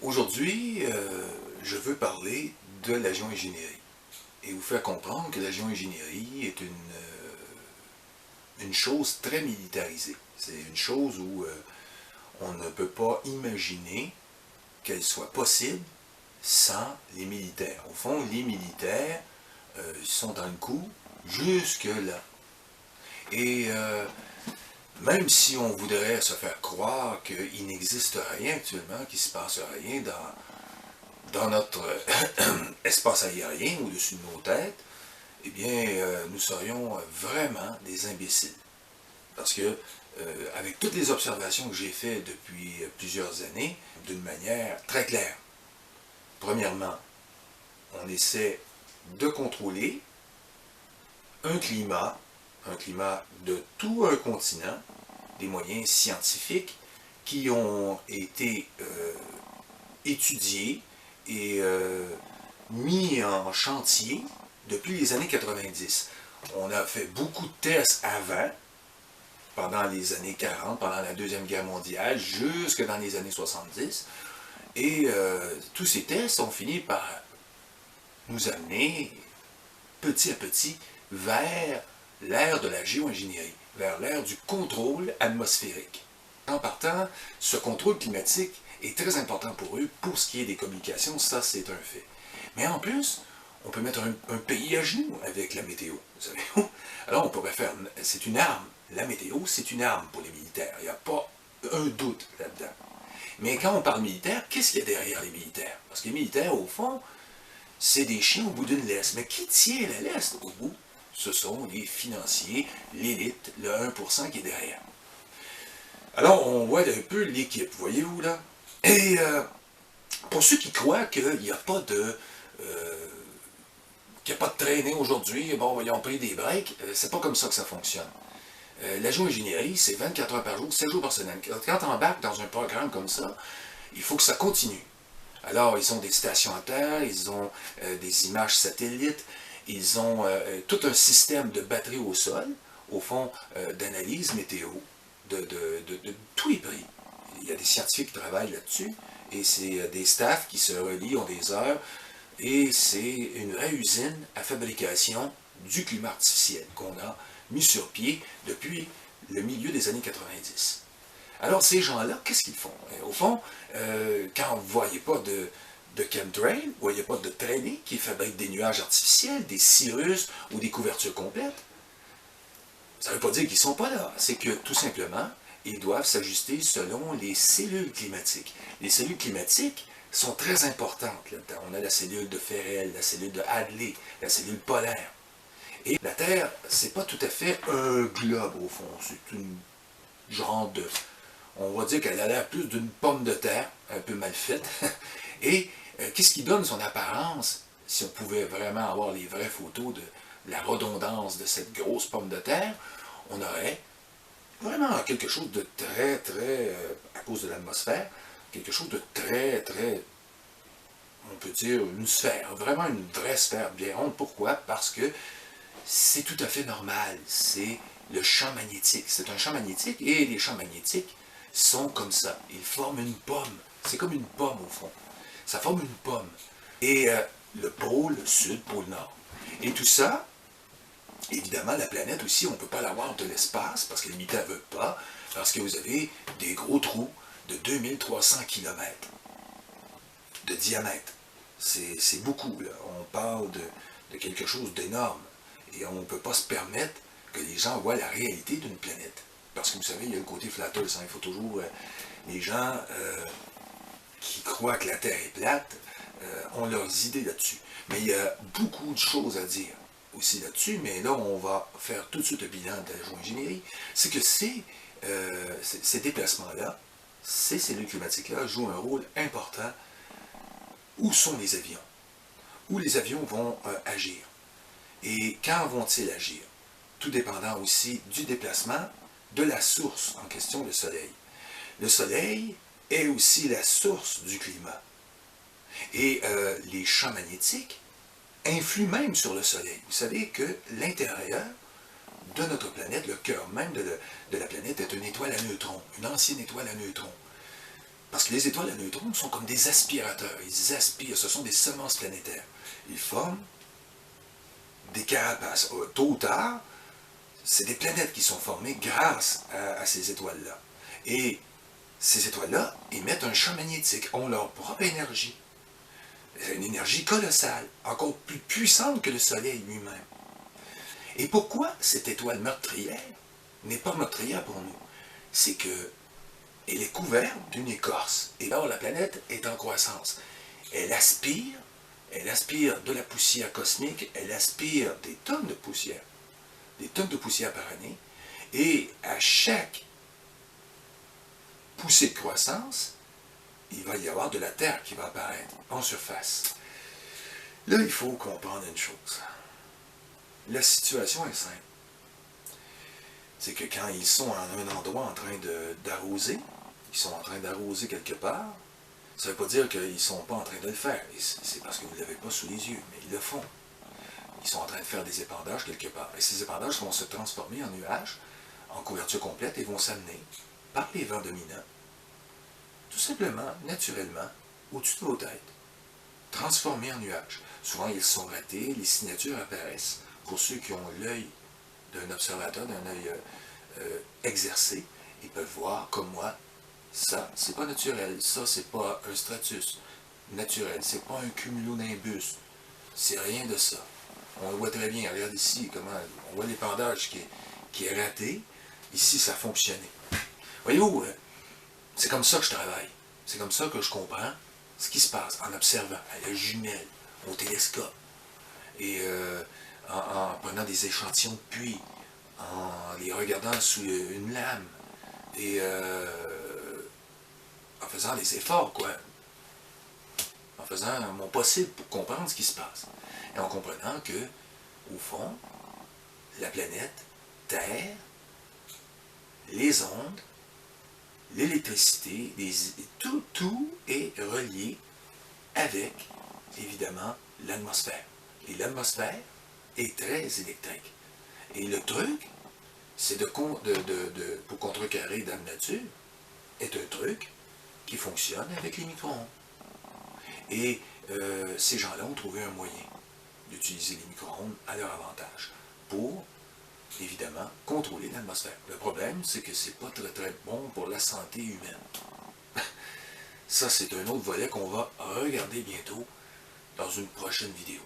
Aujourd'hui, je veux parler de la géo-ingénierie et vous faire comprendre que la géo-ingénierie est une chose très militarisée. C'est une chose où on ne peut pas imaginer qu'elle soit possible sans les militaires. Au fond, les militaires sont dans le coup jusque-là. Et même si on voudrait se faire croire qu'il n'existe rien actuellement, qu'il ne se passe rien dans notre espace aérien au-dessus de nos têtes, eh bien, nous serions vraiment des imbéciles. Parce que, avec toutes les observations que j'ai faites depuis plusieurs années, d'une manière très claire, premièrement, on essaie de contrôler un climat de tout un continent, des moyens scientifiques qui ont été étudiés et mis en chantier depuis les années 90. On a fait beaucoup de tests avant, pendant les années 40, pendant la Deuxième Guerre mondiale, jusque dans les années 70. Et tous ces tests ont fini par nous amener, petit à petit, vers l'ère de la géo-ingénierie, vers l'ère du contrôle atmosphérique. En partant, ce contrôle climatique est très important pour eux pour ce qui est des communications, ça c'est un fait. Mais en plus, on peut mettre un pays à genoux avec la météo. Vous savez où? Alors on pourrait faire, c'est une arme. La météo, c'est une arme pour les militaires. Il n'y a pas un doute là-dedans. Mais quand on parle militaire, qu'est-ce qu'il y a derrière les militaires? Parce que les militaires, au fond, c'est des chiens au bout d'une laisse. Mais qui tient la laisse au bout? Ce sont les financiers, l'élite, le 1% qui est derrière. Alors, on voit un peu l'équipe, voyez-vous là? Et pour ceux qui croient qu'il n'y a pas de... qu'il n'y a pas de training aujourd'hui, bon, ils ont pris des breaks, c'est pas comme ça que ça fonctionne. La géo-ingénierie, c'est 24 heures par jour, 7 jours par semaine. Quand on embarque dans un programme comme ça, il faut que ça continue. Alors, ils ont des stations à terre, ils ont des images satellites, ils ont tout un système de batterie au sol, au fond, d'analyse météo, de tous les prix. Il y a des scientifiques qui travaillent là-dessus, et c'est des staffs qui se relient, ont des heures, et c'est une vraie usine à fabrication du climat artificiel qu'on a mis sur pied depuis le milieu des années 90. Alors ces gens-là, qu'est-ce qu'ils font? Au fond, quand vous ne voyez pas de chemtrail, vous ne voyez pas de traînées qui fabriquent des nuages artificiels, des cirrus ou des couvertures complètes, ça ne veut pas dire qu'ils ne sont pas là. C'est que tout simplement, ils doivent s'ajuster selon les cellules climatiques. Les cellules climatiques sont très importantes là-dedans. On a la cellule de Ferrel, la cellule de Hadley, la cellule polaire. Et la Terre, c'est pas tout à fait un globe au fond. C'est une genre de... On va dire qu'elle a l'air plus d'une pomme de terre, un peu mal faite. Et qu'est-ce qui donne son apparence, si on pouvait vraiment avoir les vraies photos de la redondance de cette grosse pomme de terre, on aurait vraiment quelque chose de très, très, à cause de l'atmosphère, quelque chose de très, très, on peut dire une sphère, vraiment une vraie sphère bien ronde. Pourquoi? Parce que c'est tout à fait normal, c'est le champ magnétique. C'est un champ magnétique et les champs magnétiques sont comme ça. Ils forment une pomme. C'est comme une pomme au fond. Ça forme une pomme. Et le pôle sud, pôle nord. Et tout ça, évidemment, la planète aussi, on ne peut pas l'avoir de l'espace parce que les militaires ne veulent pas, parce que vous avez des gros trous de 2300 km de diamètre. C'est beaucoup, là. On parle de quelque chose d'énorme. Et on ne peut pas se permettre que les gens voient la réalité d'une planète. Parce que vous savez, il y a le côté flatteur, il faut toujours... les gens qui croient que la Terre est plate ont leurs idées là-dessus. Mais il y a beaucoup de choses à dire aussi là-dessus, mais là, on va faire tout de suite le bilan de la géo-ingénierie. C'est que ces déplacements-là, ces cellules climatiques-là jouent un rôle important. Où sont les avions? Où les avions vont agir? Et quand vont-ils agir? Tout dépendant aussi du déplacement de la source en question, le Soleil. Le Soleil est aussi la source du climat. Et les champs magnétiques influent même sur le Soleil. Vous savez que l'intérieur de notre planète, le cœur même de la planète, est une étoile à neutrons, une ancienne étoile à neutrons. Parce que les étoiles à neutrons sont comme des aspirateurs. Ils aspirent, ce sont des semences planétaires. Ils forment des carapaces. Tôt ou tard, c'est des planètes qui sont formées grâce à ces étoiles-là. Et ces étoiles-là émettent un champ magnétique, ont leur propre énergie. Une énergie colossale, encore plus puissante que le Soleil lui-même. Et pourquoi cette étoile meurtrière n'est pas meurtrière pour nous? C'est que elle est couverte d'une écorce. Et alors la planète est en croissance. Elle aspire de la poussière cosmique, elle aspire des tonnes de poussière par année, et à chaque poussée de croissance, il va y avoir de la Terre qui va apparaître en surface. Là, il faut comprendre une chose. La situation est simple. C'est que quand ils sont à un endroit en train d'arroser, ils sont en train d'arroser quelque part, ça ne veut pas dire qu'ils ne sont pas en train de le faire. C'est parce que vous ne l'avez pas sous les yeux, mais ils le font. Ils sont en train de faire des épandages quelque part. Et ces épandages vont se transformer en nuages, en couverture complète, et vont s'amener par les vents dominants, tout simplement, naturellement, au-dessus de vos têtes, transformés en nuages. Souvent, ils sont ratés, les signatures apparaissent. Pour ceux qui ont l'œil d'un observateur, d'un œil exercé, ils peuvent voir, comme moi, ça, c'est pas naturel. Ça, c'est pas un stratus naturel. C'est pas un cumulonimbus. C'est rien de ça. On le voit très bien. Regarde ici, comment on voit l'épandage qui est raté. Ici, ça a fonctionné. Voyez-vous, c'est comme ça que je travaille. C'est comme ça que je comprends ce qui se passe en observant à la jumelle, au télescope, et en prenant des échantillons de puits, en les regardant sous une lame, et en faisant des efforts, quoi. En faisant mon possible pour comprendre ce qui se passe. Et en comprenant que, au fond, la planète Terre, les ondes, l'électricité, tout est relié avec, évidemment, l'atmosphère. Et l'atmosphère est très électrique. Et le truc, c'est pour contrecarrer Dame Nature, est un truc qui fonctionne avec les micro-ondes. Et ces gens-là ont trouvé un moyen d'utiliser les micro-ondes à leur avantage pour, évidemment, contrôler l'atmosphère. Le problème, c'est que c'est pas très très bon pour la santé humaine. Ça, c'est un autre volet qu'on va regarder bientôt dans une prochaine vidéo.